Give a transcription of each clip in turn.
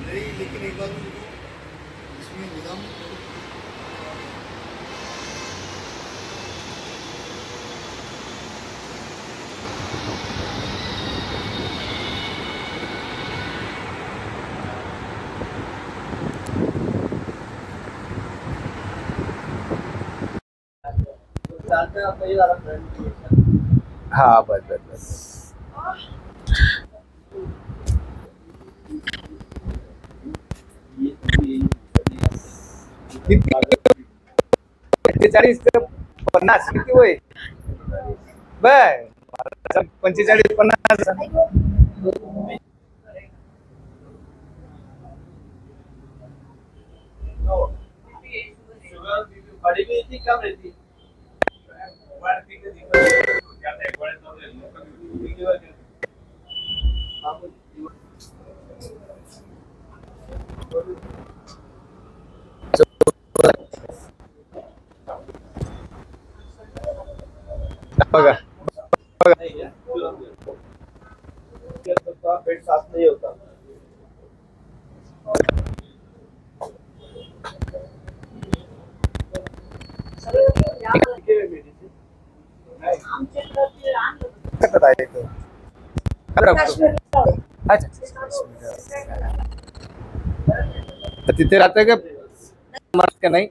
नहीं, लेकिन एक बात इसमें निजाम हाँ बस बस बस 45 किती होय बर 45-50 बघा पेट साफ नहीं होता। तिथे राहतंय का का नाही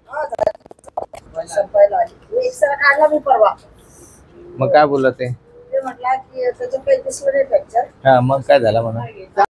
मग काय बोलत ते म्हटलं की त्याचं काही दिसलं फ्रॅक्चर हा मग काय झालं म्हणून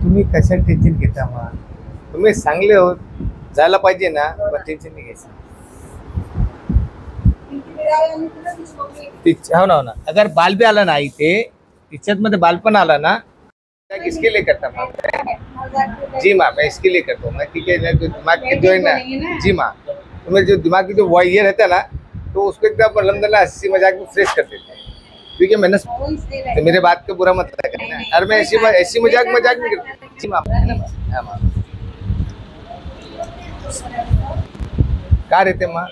तुम्ही कशा टेन्शन घेता मग तुम्ही चांगले हो झालं पाहिजे ना मग टेन्शन नाही घ्यायचं हो ना अगर बाल भी आला ना इथे तिच्यात मध्ये बाल पण आला ना किसके लिए करता मैं जी माँ मैं इसके लिए करता हूँ मैं ठीक है जो दिमाग की जो है ना जी माँ तुम्हें जो दिमाग की जो वो ये रहता है ना तो उसको एकदम अलहमदुलिल्लाह हंसी मजाक में फ्रेश कर देते हैं क्योंकि मैंने तो मेरे बात का बुरा मत करना और मैं ऐसी मजाक नहीं करता जी माँ है ना हाँ माँ कहाँ रहते माँ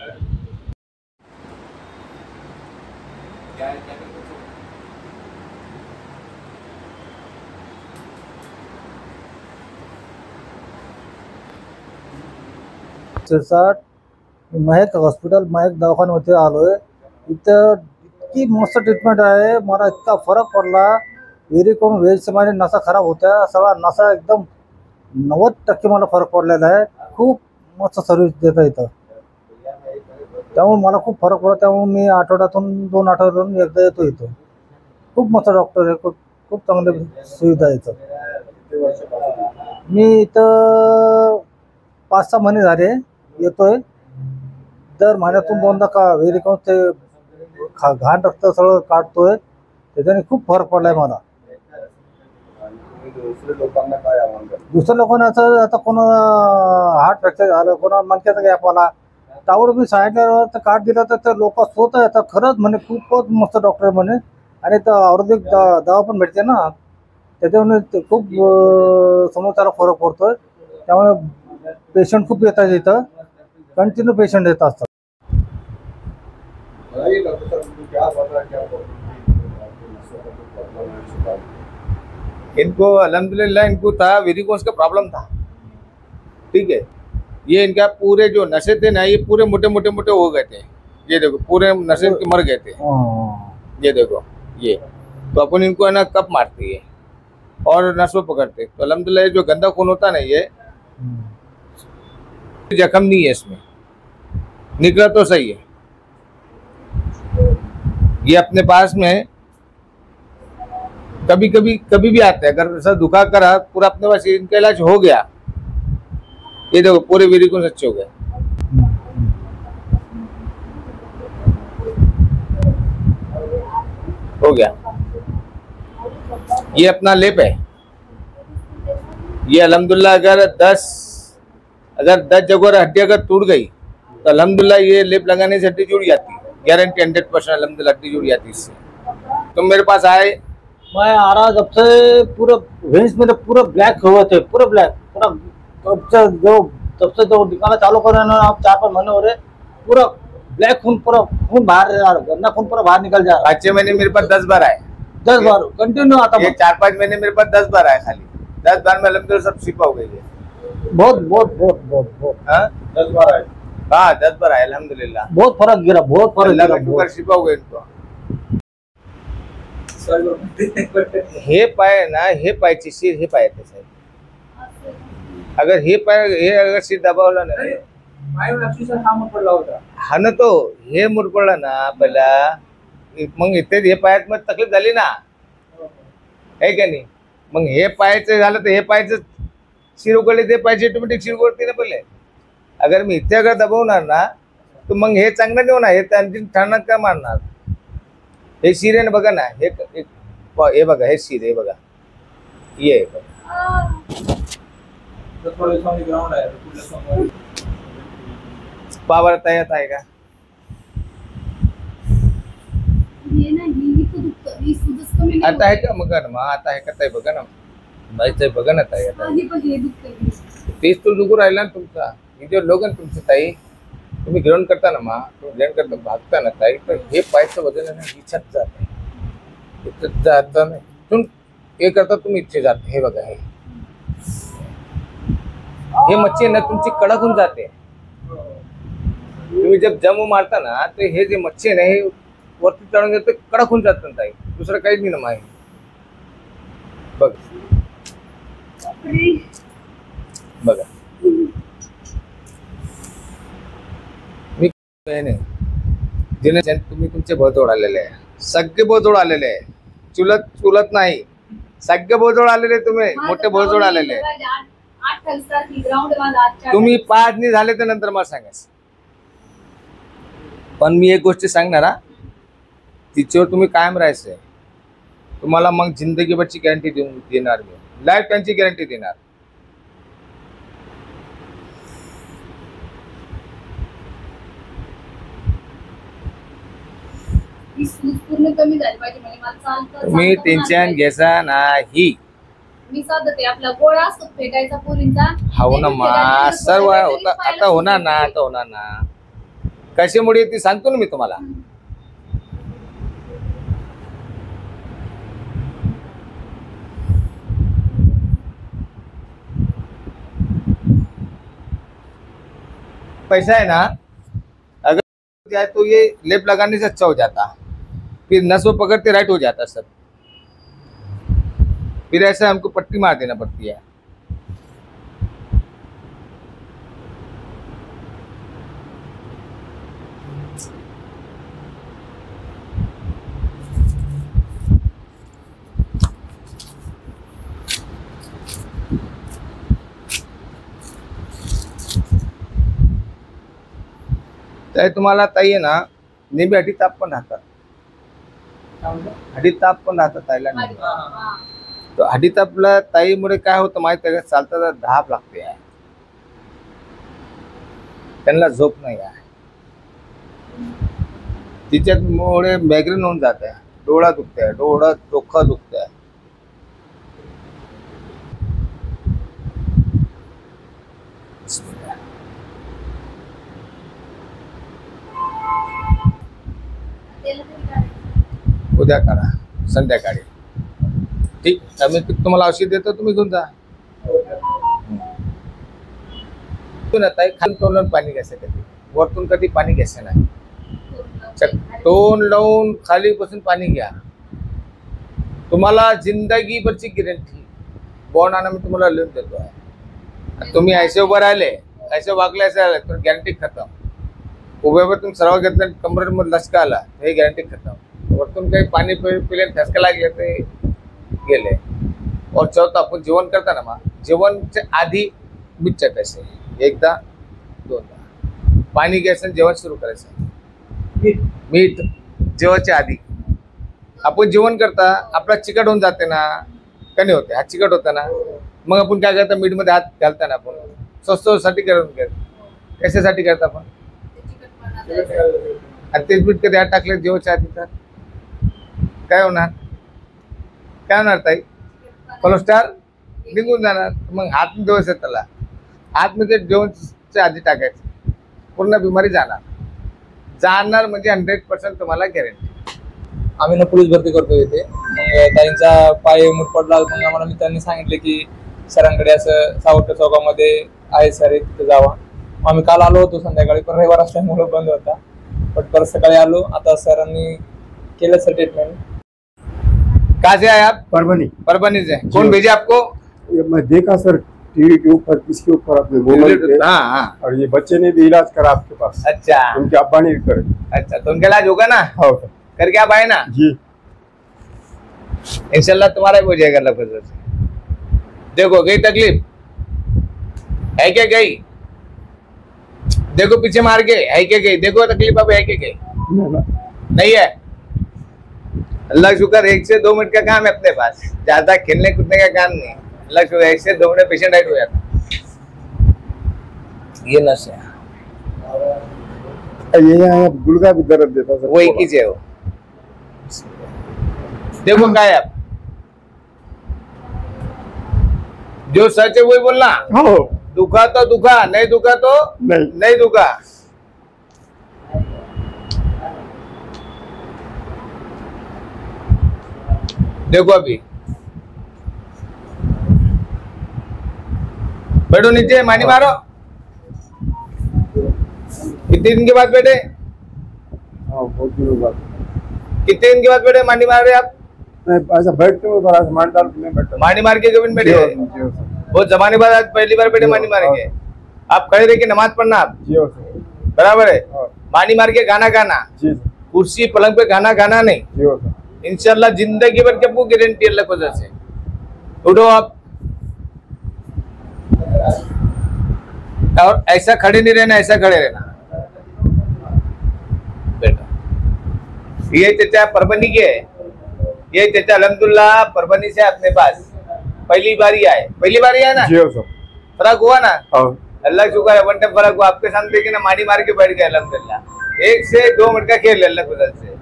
महक हॉस्पिटल महक दवाखान्यामध्ये आलोय इथं इतकी मस्त ट्रीटमेंट आहे मला इतका फरक पडला वेरी करून वेळेच्या माझ्या नसा खराब होत्या सगळा नसा एकदम 90% मला फरक पडलेला आहे खूप मस्त सर्व्हिस देता इथं त्यामुळे मला खूप फरक पडला त्यामुळे मी आठवड्यातून 2 आठवड्यातून एकदा येतो इथं खूप मस्त डॉक्टर आहे खूप चांगली सुविधा आहे इथं मी इथं 5-6 महिने झाले येतोय दर महिन्यातून 2दा का वेरी करून ते घाण रक्त सगळं काढतोय त्याच्याने खूप फरक पडलाय मला दुसऱ्या लोकांना आता कोणा हार्ट फ्रॅक्चर झालं कोणा मणक्याचा गॅप आला त्यावर मी सांगितल्यावर तर कार्ड दिलं तर लोक स्वतः येतात खरंच म्हणे खूपच मस्त डॉक्टर म्हणे आणि आयुर्वेदिक दवा पण भेटते ना त्याच्यामुळे ते खूप समोरच्याला फरक पडतोय त्यामुळे पेशंट खूप येतात इथं कंटिन्यू पेशंट येत असतात इनको अल्हम्दुलिल्लाह इनको था वेरिकोस का प्रॉब्लम था ठीक है ये इनका पूरे जो नशे थे ना ये पूरे मोटे हो गए थे ये देखो पूरे नशे के मर गए थे ये देखो ये तो अपन इनको है ना कप मारती है और नसों पकड़ते तो अल्हम्दुलिल्लाह जो गंदा खून होता ना ये जख्म नहीं है इसमें, निकला तो सही है। ये अपने पास में कभी भी आते हैं, अगर ऐसा दुखा करा पूरा अपने पास इनका इलाज हो गया। ये देखो पूरे वेरिकोस अच्छे हो गए। हो गया। ये अपना लेप है, ये अल्हम्दुलिल्लाह अगर 10 जगह हड्डी अगर टूट गई तो अल्हम्दुलिल्लाह ये लेप लगाने से हड्डी जुड़ जाती है, गारंटी 100% अल्हम्दुलिल्लाह हड्डी जुड़ जाती है इससे। तुम मेरे पास आए, मैं आ रहा जब से पूरे वेंस में पूरे ब्लैक हुए थे, पूरे ब्लैक, पूरा तब से जो दिखाना चालू कर रहे हैं आप 4-5 महीने हो रहे, पूरा ब्लैक खून, पूरा खून बाहर जा रहा, गंदा खून पूरा बाहर निकल जा रहा। 5 महीने मेरे पास 10 बार आए, 10 बार कंटिन्यू आता। ये 4-5 महीने मेरे पास 10 बार आए, खाली 10 बार में अल्हम्दुलिल्लाह सब शिफा हो गई है। बहुत बहुत बहुत बहुत बहुत हाँ 10 बार आए, हाँ 10 बार आए अल्हम्दुलिल्लाह। बहुत फर्क गिरा, बहुत फर्क अल्लाह गिरा, का शुक्र शिफा हो गई इनको। हे पाय ना, हे पायची शिर, हे पाय येते साहेब। अगर हे पाय, हे अगर शिर दबावला ना, हा ना, तो हे मुरपडलं ना पहिला, मग इथे हे पायात मग तकलीफ झाली ना, है का नाही? मग हे पायाचं झालं तर हे पायाचं शिर उघडले, ते पायाची ऑटोमॅटिक शिर उघडते ना पहिले। अगर मी इथे अगर दबावणार ना तर मग हे चांगलं नाही होणार, हे आणखी ठरणार का मारणार। हे शिर आहे ना, बघा ना, हे बघा, हे शिर हे बघा, ये पावर तयात आहे का? आता आहे का? बघा ना मग, आता आहे का ताई? बघा ना ताई, बघा ना ताई, आता तेच तो दुखू राहिला ना तुमचा। हे जे लोक ना तुमचं ताई, तुम्ही ग्रहण करता ना मग, तुम्ही ग्रहण करता भागता ना ताई, तर हे पायचं वजन आहे ना इच्छात जात, इच्छात जाता नाही तुम्ही हे करता, तुम्ही इच्छे जाते। हे बघा, हे मच्छी ना तुमची कडक होऊन जाते। तुम्ही जब जम मारता ना तर हे जे मच्छी आहे ना, हे वरती चढून जाते, कडक होऊन जात ना ताई, दुसरं काहीच नाही ना माहिती। बघ बघा, मी नाही जिने तुम्ही तुमचे भोजोड आलेले आहे, सगळे भोजोड आलेले आहे, चुलत नाही, सगळे भोजोड आलेले, तुम्ही मोठे भोजोड आलेले आहे। तुम्ही 5 नाही झाले तर नंतर मला सांगायचं। पण मी एक गोष्ट सांगणार, तिच्यावर तुम्ही कायम राहायचंय, तुम्हाला मग जिंदगीभरची गॅरंटी देणार, मी लाईफ टाईमची गॅरंटी देणार। पूर्ण कमी झाली पाहिजे, म्हणजे मला चालतं तुम्ही टेन्शन घ्यायचा नाही। मी साधते आपला गोळा असतो फेटायचा पुरींचा, हो ना मा, सर्व होता, आता होणार ना, आता होणार ना। कशामुळे ती सांगतो ना मी तुम्हाला। पैसा है ना, अगर तो ये लेप लगाने से अच्छा हो जाता, फिर नस वो पकड़ते राइट हो जाता सब, फिर ऐसा हमको पट्टी मार देना पड़ती है। तर तुम्हाला ताई आहे ना, नेहमी हड्डी ताप पण राहतात, हड्डी ताप पण राहतात ताईला नेहमी। तो हड्डी तापला ताईमुळे काय होतं माहिती आहे का, चालता धाप लागते आहे, त्यांना झोप नाही आहे, तिच्यामुळे मायग्रेन होऊन जात आहे, डोळा दुखते, डोळा डोकं दुखते। उद्या करा संध्याकाळी, ठीक? मी तुम्हाला औषध देतो, तुम्ही घेऊन जा ना ताई। खाली तोंड पाणी घ्यायचं, कधी वरतून कधी पाणी घ्यायचं नाही, तोंड लावून खाली बसून पाणी घ्या, तुम्हाला जिंदगीभरची गॅरंटी। बॉन्ड आणा मी तुम्हाला लिहून देतो आहे, तुम्ही ऐसे उभं राहिले ऐसे वागले ऐसे आले तर गॅरंटी खतम. उभ्यावर तुम्ही सर्व घेतलं कमरेमध्ये लचका आला तर हे गॅरंटी खतम. वरतून काही पाणी पिले ठसका लागले ते गेले. और चौथा आपण जेवण करताना मग जेवणच्या आधी मीठ टाकायचं. एकदा दोनदा पाणी घ्यायचं जेवण सुरू करायचं. मीठ जेवायच्या आधी. आपण जेवण करता आपला चिकट होऊन जाते ना का नाही होते. हात चिकट होता ना मग आपण काय करता मीठ मध्ये हात घालताना आपण स्वस्तसाठी करून घेतो. कशासाठी करता आपण आणि तेच मीठ कधी हात टाकले जेवायच्या आधी तर काय होणार. काय होणार ताई. कोलेस्ट्रॉल निघून जाणार. मग हात धुवायचं त्याला. हातमध्ये जेवणच्या आधी टाकायचं पूर्ण बिमारी जाणार म्हणजे 100% तुम्हाला गॅरंटी. आम्ही ना पोलीस भरती करतो इथे. मग ताईंचा पाय मूठ पडला. मग आम्हाला मित्रांनी सांगितले की सरांकडे असं सावरकर चौकामध्ये आहे सर तिथे जावा. आम्ही काल आलो होतो संध्याकाळी पण रविवार असल्यामुळे बंद होता. पण परत सकाळी आलो. आता सरांनी केलं सर ट्रीटमेंट. कहाँ से आए आप. परभणी से. कौन भेजे आपको. ये मैं देखा सर टीवी के ऊपर किसके ऊपर अपने मोबाइल पे. हाँ. और ये बच्चे ने भी इलाज करा आपके पास. अच्छा उनके अब्बा ने भी करे. अच्छा तो उनका इलाज होगा ना. हाँ सर. करके आप आए ना. जी इंशाल्लाह तुम्हारा भी हो जाएगा अल्लाह फजल से. देखो गई तकलीफ है क्या गई. देखो पीछे मार के है क्या गई. देखो तकलीफ अब है क्या गई. नहीं है. अल्लाह शुक्र 1 से 2 मिनट का काम है अपने पास. ज्यादा खेलने कूदने का काम नहीं. अल्लाह शुक्र 1 से 2 मिनट पेशेंट राइट हो जाता. ये नस है ये यहाँ गुड़गा भी दर्द देता सर. वो एक ही है वो. देखो क्या है आप जो सच है वही बोलना. हाँ दुखा तो दुखा नहीं दुखा तो नहीं दुखा. देखो अभी बैठो नीचे मानी मारो. कितने दिन के बाद बैठे. हाँ बहुत दिनों बाद. कितने दिन के बाद बैठे मानी मार रहे आप. मैं ऐसा बैठते हुए बड़ा मान डाल नहीं बैठा. मानी मार के कभी बैठे. जी सर. बहुत जमाने बाद आज पहली बार बैठे मानी मारेंगे. आप खड़े रह के नमाज पढ़ना आप. जी सर. बराबर है. हाँ. मानी मार के गाना गाना. जी सर. कुर्सी पलंग पे गाना गाना नहीं. जी सर. इंशाल्लाह जिंदगी भर की आपको गारंटी अल्लाह की वजह से. उठो आप. और ऐसा खड़े नहीं रहना. ऐसा खड़े रहना बेटा. ये चचा परभनी के है. ये चचा अल्हम्दुलिल्लाह परभनी से अपने पास पहली बारी आए. पहली बारी आए ना. जी सर. फर्क हुआ ना. हाँ अल्लाह शुक्र है. वन टाइम फर्क हुआ. आपके सामने देखिए ना मानी मार के बैठ गए अल्हम्दुलिल्लाह. 1 से 2 मिनट का खेल है अल्लाह की वजह से.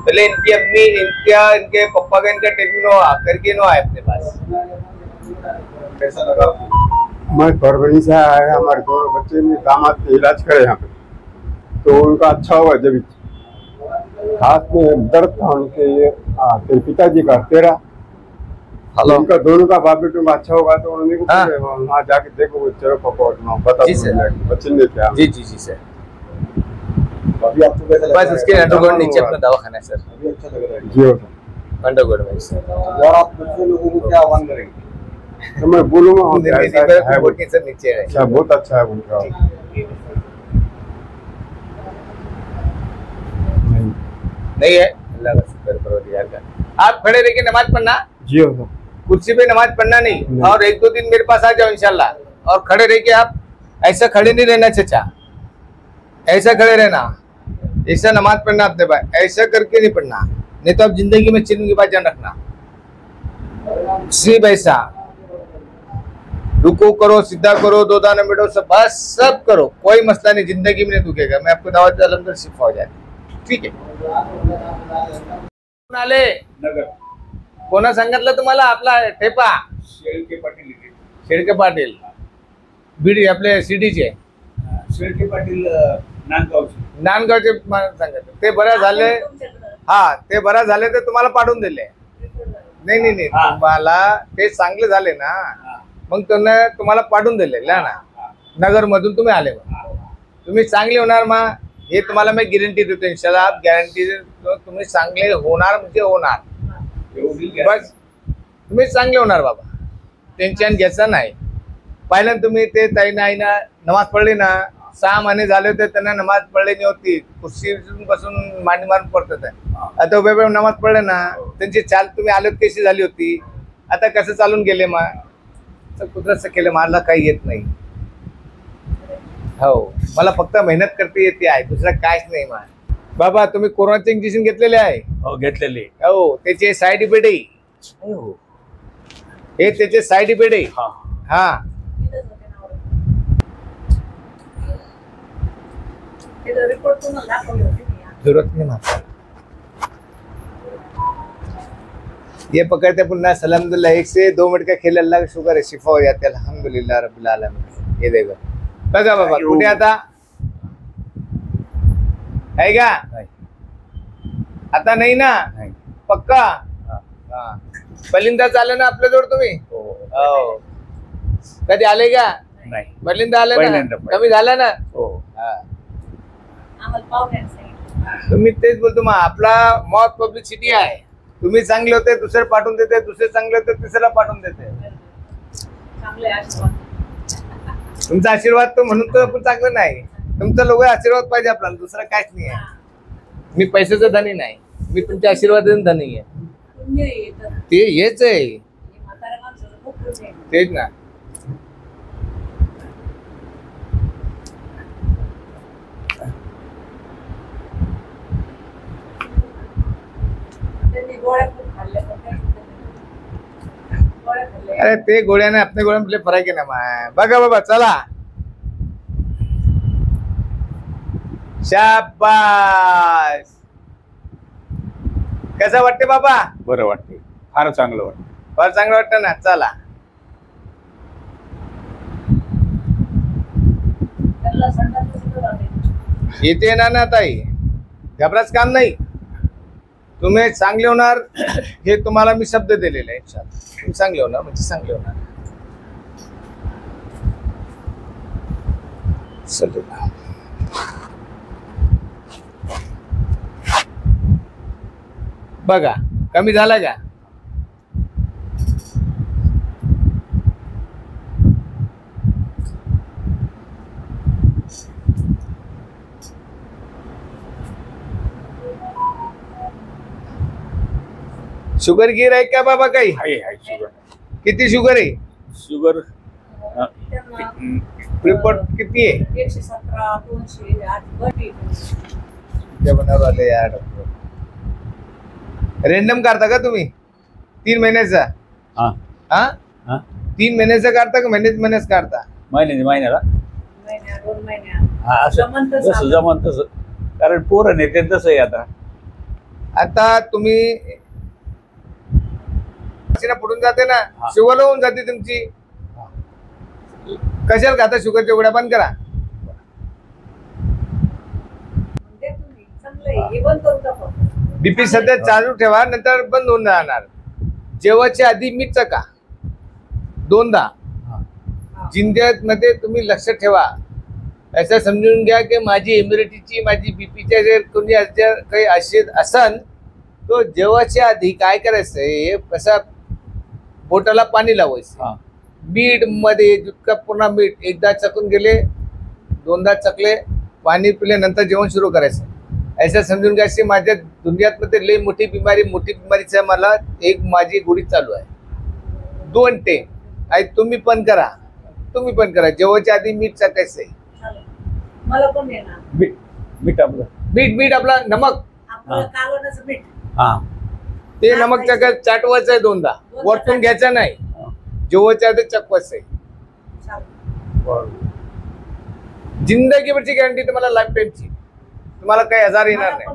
पहले इनकी अम्मी इनके पप्पा का इनका टेक्नो करके नो आए अपने पास. कैसा लगा. मैं परभणी से आया. हमारे दोनों बच्चे ने दामाद के इलाज करे यहाँ पे तो उनका अच्छा हुआ. जब हाथ में दर्द था उनके ये तेरे पिताजी का तेरा. हेलो. उनका दोनों का बाप बेटों का अच्छा होगा तो उन्होंने को हाँ. वहाँ जाके देखो वो चलो पापा बता जी सर. बच्चे ने क्या. जी जी जी सर. अभी आपको कैसा बस उसके अंडरग्राउंड नीचे अपना दवाखाना है सर. अभी अच्छा लग रहा है. जी सर. अंडरग्राउंड में सर. और आप दूसरे लोगों को क्या आह्वान करेंगे. तो मैं बोलूँगा है वो. सर नीचे है. अच्छा बहुत अच्छा है उनका. नहीं है. अल्लाह का शुक्र परवरदिगार का. आप खड़े रह के नमाज पढ़ना. जी सर. कुर्सी पे नमाज पढ़ना नहीं. और 1-2 दिन मेरे पास आ जाओ इंशाल्लाह. और खड़े रह के आप ऐसा खड़े नहीं रहना चचा. ऐसा खड़े रहना. ऐसा नमाज पढ़ना अपने भाई. ऐसा करके नहीं पढ़ना. नहीं तो आप जिंदगी में चिन्ह की बात जान रखना. सिर्फ ऐसा रुको करो सीधा करो 2 दाने बैठो सब बस सब करो. कोई मसला नहीं. जिंदगी में नहीं दुखेगा. मैं आपको दावत अलहमदुलिल्लाह शिफा हो जाएगी. ठीक आहे. आले कोणा सांगितलं तुम्हाला. आपला ठेपा शेळके पाटील बीड आपले सिटीचे. शेळके पाटील नांदगावचे सांगितलं. ते बरं झाले. हा ते बरं झाले तर तुम्हाला पाठवून दिले. नाही तुम्हाला ते चांगले झाले ना मग तुम्हाला पाठवून दिले ना. नगर मधून तुम्ही आले. तुम्ही चांगले होणार मग हे तुम्हाला मी गॅरंटी देतो. इंशाल्लाह गॅरंटी देतो. तुम्ही चांगले होणार म्हणजे होणार. बस तुम्ही चांगले होणार बाबा. टेन्शन घ्यायचं नाही. पहिल्यांदा तुम्ही ते ताईना आईना नमाज पडली ना, 6 महिने झाले होते त्यांना नमाज पडली नव्हती, कुर्सीतून बसून मांडी मारून पडत आहे. आता उभे उभे नमाज पडले ना, त्यांची चाल तुम्ही आले कशी झाली होती, आता कसं चालून गेले मग कुठं केलं, मला काही येत नाही. हो, मला फक्त मेहनत करते येते आहे, दुसरं काहीच नाही. मग बाबा तुम्ही कोरोनाचे इंजेक्शन घेतलेले आहे? हो घेतलेले. हो, त्याचे साईड इफेक्ट आहे. हे त्याचे साईड इफेक्ट आहे. हा जरूरत नहीं माता, ये पकड़ते पुन्हा अल्हम्दुलिल्लाह 1 से 2 मिनट का खेल, अल्लाह का शुक्र है, शिफा हो जाते अल्हम्दुलिल्लाह रब्बिल आलमीन. ये देखो बघा बाबा कुठे आता है का? आता नाही ना? पक्का? हा. पहिल्यांदा आले ना आपल्या जवळ तुम्ही? हो. कधी आले का? नाही. पहिल्यांदा आले ना? कमी झाला ना? हो. तुम्ही तेच बोलतो मग, आपला मॉत पब्लिसिटी आहे. तुम्ही चांगले होते दुसरे पाठवून देते, दुसरे चांगले होते तिसऱ्याला पाठवून देते. तुमचा आशीर्वाद तो म्हणून तर आपण चांगलं नाही. तुमचा लोक आशीर्वाद पाहिजे आपल्याला, दुसरा काहीच नाही आहे. मी पैशाचा धनी नाही, मी तुमच्या आशीर्वादाने धनी आहे. ते हेच आहे, तेच ना. अरे ते गोळ्याने आपल्या गोळ्यामध्ये फरक आहे ना. माय बघा बाबा चला, शाबास. कसं वाटते बाबा? बरं वाटते, फार चांगलं वाटतं. फार चांगलं वाटतं ना. चला येते ना ताई, घबराच काम नाही. तुम्ही चांगले होणार हे तुम्हाला मी शब्द दिलेला आहे. तुम्ही चांगले होणार म्हणजे चांगले होणार. बघा कमी झाला का? शुगर गिर आहे का बाबा? काही आहे शुगर. किती शुगर आहे? शुगर रिपोर्ट किती आहे? 117, 200, बनवले यार. रॅन्डम काढता का तुम्ही 3 महिन्याचा? हा हा हा 3 महिन्याचा काढता का महिन्याच काढता? महिन्याला 2 महिन्या. हा असं जसं जमन तसं, कारण पोरं नेते तसं आहे. आता तुम्ही पडून जाते ना, हा. शुगर होऊन जाते तुमची. कशाला खाता? शुगरच्या गोळ्या बंद करा. बीपी सध्या चालू ठेवा, नंतर बंद होऊन जाणार. जेवायच्या आधी मीठ चका 2दा. जिंद्यामध्ये तुम्ही लक्ष ठेवा. असं समजून घ्या की माझी इम्युनिटीची, माझी बीपीच्या जर कोणी काही असेल असन तो जेवायच्या आधी काय करायचं, हे कसा बोटाला पाणी लावायचं. मीठ मध्ये जितका पूर्ण मीठ, एकदा चकून गेले 2दा चकले, पाणी पिले, नंतर जेवण सुरू करायचं. ऐसा समजून घ्या की माझ्या दुनियात मध्ये लई मोठी बिमारीचा मला एक माझी गोळी चालू आहे 2 टाइम. आणि तुम्ही पण करा जेवायच्या आधी मीठ टाकायचंय. मला पण देणार मीठ आपलं मीठ आपलं नमक, आपलं कालवणाचं मीठ. हा ते नमक चाटवायचं आहे 2दा, वरतून घ्यायचं नाही. जेवायच्या आधी चकवायचं आहे. जिंदगीभरची गॅरंटी तुम्हाला, लाईफ टाईमची. तुम्हाला काही आजार येणार नाही.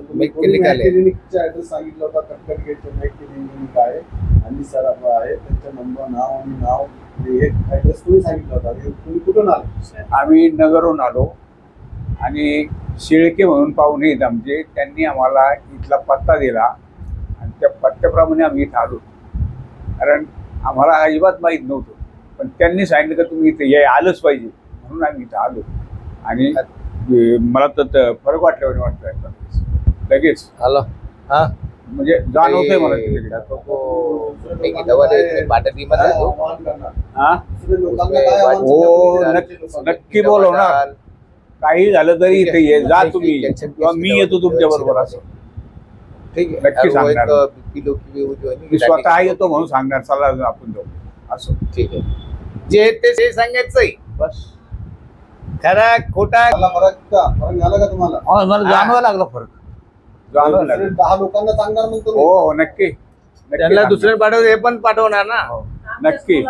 तुम्ही क्लिनिकचा ऍड्रेस सांगितला होता, कटकट गेटच्या क्लिनिक आहे आणि सर आपला आहे, त्यांचा नंबर, नाव आणि नाव ऍड्रेस तुम्ही सांगितला होता. तुम्ही कुठून आले? आम्ही नगरहून आलो आणि शेळके म्हणून पाहुणे आहेत आमचे, त्यांनी आम्हाला इथला पत्ता दिला आणि त्या पत्त्याप्रमाणे आम्ही इथं आलो. कारण आम्हाला अजिबात माहीत नव्हतं, पण त्यांनी सांगितलं की तुम्ही इथे आलंच पाहिजे, म्हणून आम्ही इथं आलो. आणि मला तर फरक वाटल्यावर वाटतोय लगेच. हॅलो, हा म्हणजे जाणवतंय मला तिथे. डॉक्टर को की दवा दे बाटली दी मत दो हा हो नक्की बोलवणार. काही झालं तरी इथे ये जा तुम्ही किंवा मी येतो तुमच्या बरोबर असं ठीक आहे. नक्की और वो एक सांगणार. बीपी लो की वो जो है मी स्वतः येतो म्हणून सांगणार चला आपण जाऊ असं. ठीक आहे. जे ते सांगायचंय बस खरा खोटा मला फरक झाला का तुम्हाला? मला जाणवायला लागला फरक. जाणवलं दुसरे लागलं. 10 लोकांना सांगणार मग तुम्ही? हो हो नक्की नक्की त्यांना सांगणार. दुसरे पाठवलं हे पण पाठवणार ना. नक्की.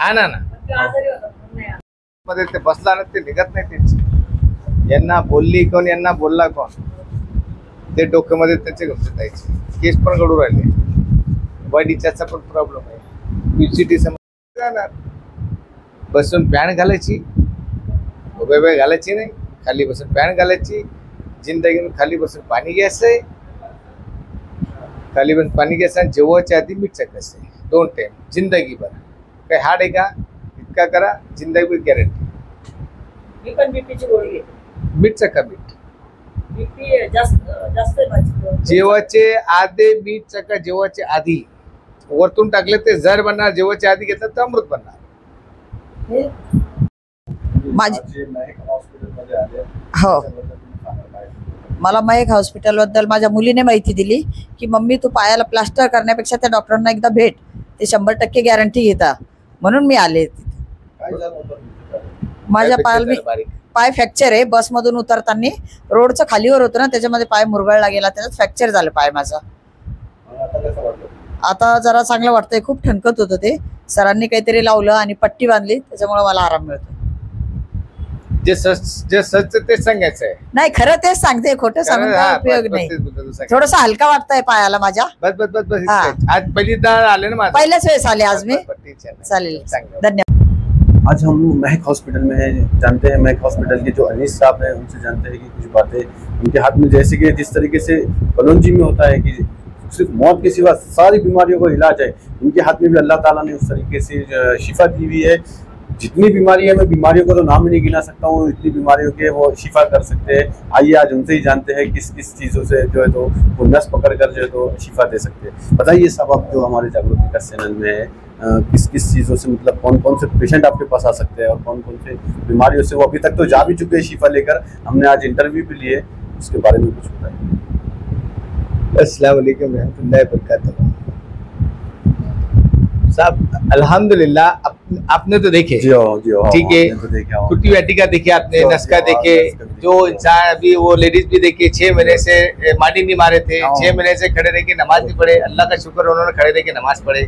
आणा ना आजारी होता म्हणून नाही आला. मध्ये ते बसला ना ते निघत नाही त्यांची. यांना बोलली कोण यांना बोलला कोण ते डोक्यामध्ये त्याचे घुसत जायचे. केस पण घडू राहिले. बॉडीचा पण प्रॉब्लेम आहे. पीसीटी समज जाणार. बसून पॅन घालायची उभे उभे घालायची नाही. खाली बसून पॅन घालायची. जिंदगी खाली बसून पाणी घ्यायचंय. खाली बसून पाणी घ्यायचं आणि जेवायच्या आधी मीठ चकायचं. 2 टाइम जिंदगीभर. काही हार्ड आहे का? इतका करा जिंदगीभर गॅरंटी. मी पण बीपीची गोळी घेते. मीठ चका मीठ. बीपी जास्त आहे माझी. जेवायचे आधी मीठ चका. जेवायचे आधी वरतून टाकले ते जर बनणार. जेवायच्या आधी घेतलं तर अमृत बनणार. माझी हॉस्पिटलमध्ये आले हो मला मयक हॉस्पिटलबद्दल माझ्या मुलीने माहिती दिली की मम्मी तू पायाला प्लास्टर करण्यापेक्षा त्या डॉक्टरांना एकदा भेट, ते 100% गॅरंटी घेता, म्हणून मी आले तिथे. काय झालं होतं तुमच्या? माझ्या पायाला पाय फ्रॅक्चर आहे. बसमधून उतरताना रोडचं खालीवर होतं ना, त्याच्यामध्ये पाय मुरगळला गेला, त्याच्यात फ्रॅक्चर झालं पाय माझा. आता कसं वाटतं? आता जरा चांगलं वाटतंय. खूप ठणकत होतं ते. सरांनी काहीतरी लावलं आणि पट्टी बांधली, त्याच्यामुळे मला आराम मिळतो. जे सच तेच सांगायचं आहे. नाही खरं तेच सांगते, खोटं सांगून काय उपयोग नाही. थोडस हलका वाटतंय पायाला माझ्या. बस बस बस बस. हा. आज पहिली दाळ आले ना माझं. पहिल्याच वेळेस आले आज मी. चालेल, धन्यवाद. आज हम महक हॉस्पिटल में हैं, जानते हैं महक हॉस्पिटल के जो अनीस साहब हैं उनसे जानते हैं कि कुछ बातें उनके हाथ में, जैसे कि जिस तरीके से कलौंजी में होता है कि सिर्फ मौत के सिवा सारी बीमारियों को इलाज है, उनके हाथ में भी अल्लाह ताला ने उस तरीके से शिफा दी हुई है. जितनी बीमारी है, मैं बीमारियों को तो नाम ही नहीं गिना सकता हूँ, इतनी बीमारियों के वो शिफा कर सकते हैं. आइए आज उनसे ही जानते हैं किस किस चीज़ों से जो है तो वो नस पकड़ कर जो है तो शिफा दे सकते हैं. बताइए साहब, आप जो हमारे जागरूक विकास चैनल में है, किस किस चीज़ों से, मतलब कौन कौन से पेशेंट आपके पास आ सकते हैं और कौन कौन से बीमारियों से वो अभी तक तो जा भी चुके हैं शिफा लेकर, हमने आज इंटरव्यू भी लिए, उसके बारे में कुछ बताइए. अस्सलाम वालेकुम रहमतुल्लाहि व बरकातहू. साहब अल्हम्दुलिल्लाह आपने तो देखे. जी हो ठीक है. तो देखा कुटी वैटिका देखे आपने, नस्का देखे, जो इंसान अभी वो लेडीज भी देखे 6 महीने से मानी नहीं मारे थे, 6 महीने से खड़े रह के नमाज नहीं पढ़े. अल्लाह का शुक्र उन्होंने खड़े रह के नमाज पढ़े,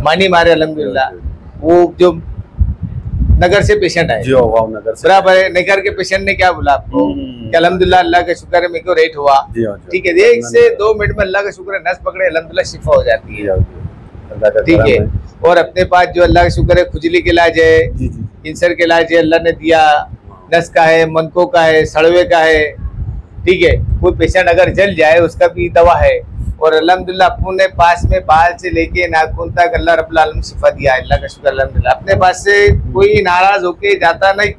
मानी मारे अल्हम्दुलिल्लाह. वो जो नगर से पेशेंट आए, जी हो नगर से बराबर है. नगर के पेशेंट ने क्या बोला आपको कि अल्हम्दुलिल्लाह अल्लाह का शुक्र है मेरे को रेट हुआ. ठीक है. 1 से 2 मिनट में अल्लाह का शुक्र है नस पकड़े अल्हम्दुलिल्लाह शिफा हो जाती है. ठीक है. और अपने पास जो अल्लाह का शुक्र है खुजली के इलाज है, कैंसर के इलाज है, अल्लाह ने दिया. नस का है, मनकों का है, सड़वे का है. ठीक है. कोई पेशेंट अगर जल जाए उसका भी दवा है. और अल्हम्दुलिल्लाह अपने पास में बाल से लेके नाखून तक अल्लाह रब्बुल आलमीन शिफा दिया है. अल्लाह का शुक्र अल्हम्दुलिल्लाह. अपने पास से कोई नाराज होके जाता नहीं,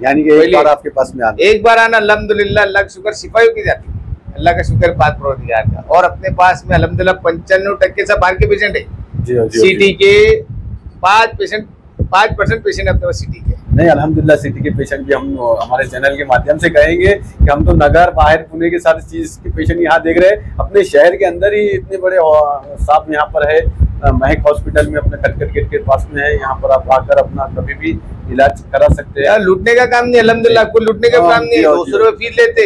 यानी कि एक बार आपके पास में आना, एक बार आना अल्हम्दुलिल्लाह अल्लाह का शुक्र शिफा ही की जाती है. अल्लाह का शुक्र पाक परवरदिगार का. और अपने पास में अल्हम्दुलिल्लाह 95% से बाहर के पेशेंट है. सिटी के 5% पेशेंट अपने पास सिटी के नहीं. अल्हम्दुलिल्लाह सिटी के पेशेंट भी हम हमारे चैनल के माध्यम से कहेंगे कि हम तो नगर बाहर पुणे के साथ चीज के पेशेंट यहाँ देख रहे हैं. अपने शहर के अंदर ही इतने बड़े साहब यहाँ पर है, महक हॉस्पिटल में अपने खटखट गेट के पास में है. यहाँ पर आप आकर अपना कभी भी इलाज करा सकते हैं. यार लूटने का काम नहीं, अल्हम्दुलिल्लाह कोई लूटने का काम नहीं. 200 रुपये फीस लेते.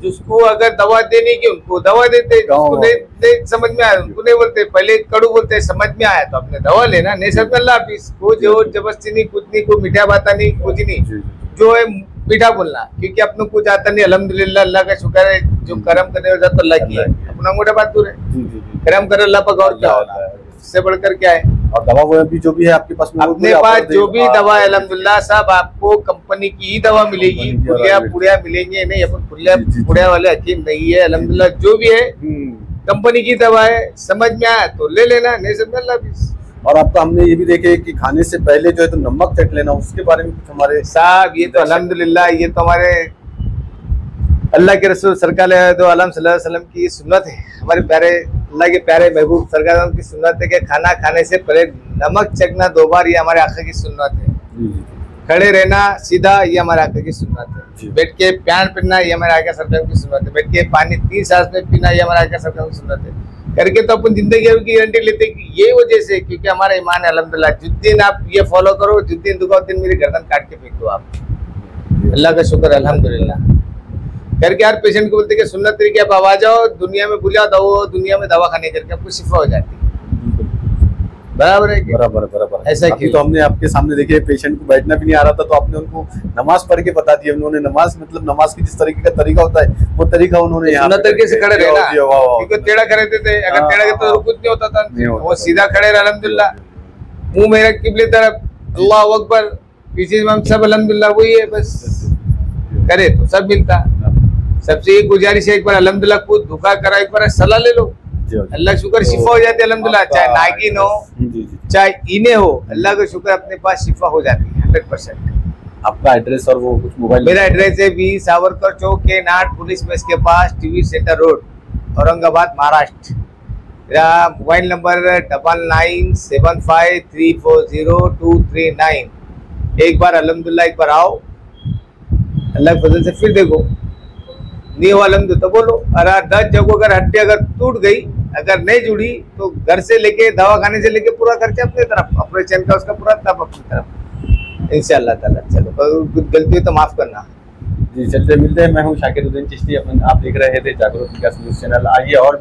जिसको अगर दवा देने की उनको दवा देते, जिसको नहीं समझ में आया उनको नहीं बोलते. पहले कड़ू बोलते, समझ में आया तो अपने दवा लेना, नहीं समझ में अल्लाह हाफिज. कोई जोर जबरदस्ती नहीं, कुछ नहीं, कोई मीठा बात नहीं, कुछ नहीं. जो है मीठा बोलना, क्योंकि अपने कुछ आता नहीं. अल्हम्दुलिल्लाह अल्लाह का शुक्र है, जो कर्म करने वाला तो अल्लाह की है. अपना मोटा बात दूर है, कर्म करे अल्लाह पर. और क्या होता है, इससे बढ़कर क्या है. और दवा वो भी जो भी है आपके पास में, अपने पास जो भी दवा है अल्हम्दुलिल्लाह साहब आपको कंपनी की ही दवा मिलेगी. पुड़िया मिलेंगे नहीं, अपन पुड़िया वाले हकीम नहीं है. अल्हम्दुलिल्लाह जो भी है कंपनी की दवा है. समझ में आया तो ले लेना, नहीं समझ में अल्लाह हाफिज. और आपका हमने ये भी देखे कि खाने से पहले जो है तो नमक चट लेना, उसके बारे में कुछ हमारे साहब ये तो अल्हम्दुलिल्लाह ये तो हमारे अल्लाह के रसूल सरकार दो आलम सल्लल्लाहु अलैहि वसल्लम की सुन्नत है, हमारे प्यारे अल्लाह के प्यारे महबूब सरकार की सुन्नत है कि खाना खाने से पहले नमक चखना 2 बार, ये हमारे आका की सुन्नत है। खड़े रहना सीधा, ये हमारे आका की सुन्नत है। बैठ के प्यान पीना, ये हमारे आका सरकार की सुन्नत है। बैठ के पानी 3 सांस में पीना, ये हमारे आका सरकार की सुन्नत है। करके तो अपन जिंदगी की गारंटी लेते हैं कि ये वजह से, क्योंकि हमारा ईमान है अल्हम्दुलिल्लाह। जिस दिन आप ये फॉलो करो, जिस दिन दुखा दिन मेरी गर्दन काट के फेंक दो आप। अल्लाह का शुक्र अल्हम्दुलिल्लाह। करके हर पेशेंट को बोलते कि सुन्नत तरीके आप आ जाओ, दुनिया में बुला दो, दुनिया में दवा खाने करके आपको शिफा हो जाती है। बराबर है, बराबर ऐसा अभी तो हमने आपके सामने देखे पेशेंट को बैठना भी नहीं आ रहा था, तो आपने उनको नमाज पढ़ के बता दिया। उन्होंने नमाज मतलब नमाज की जिस तरीके का तरीका होता है वो तरीका उन्होंने यहाँ सुन्नत तरीके से खड़े रहना, क्योंकि टेढ़ा खड़े थे, अगर टेढ़ा करते तो कुछ नहीं होता था, वो सीधा खड़े रहे अल्हम्दुलिल्लाह। मुंह मेरा किबले तरफ, अल्लाह अकबर, पीछे हम सब अल्हम्दुलिल्लाह वही है, बस करे तो सब मिलता। सबसे ये गुजारिश है, एक बार अल्हम्दुलिल्लाह खुद धोखा करा, एक बार सलाह ले लो, अल्लाह शुक्र शिफा हो जाती है अल्हम्दुलिल्लाह। चाहे नागिन हो चाहे इने हो, अल्लाह का शुक्र अपने पास शिफा हो जाती है 100%। आपका एड्रेस और वो कुछ मोबाइल? मेरा एड्रेस है 20 सावरकर चौक के नाट पुलिस मेस के पास, TV centre road, Aurangabad Maharashtra. मेरा मोबाइल नंबर 9975340239। एक बार अल्हम्दुलिल्लाह एक बार आओ, अल्लाह के फजल से फिर देखो, नहीं हो अल्हम्दुलिल्लाह तो बोलो। और 10 जगहों अगर हड्डी अगर टूट गई, अगर नहीं जुड़ी, तो घर से लेके दवा खाने से लेके पूरा खर्चा अपने तरफ, ऑपरेशन का उसका पूरा तब अपनी तरफ इंशाअल्लाह ताला। चलो कुछ गलती हो तो माफ करना जी। चलते मिलते हैं, मैं हूँ शाकिरुद्दीन चिश्ती, आप देख रहे थे जागरूक विकास न्यूज़ चैनल। आइए और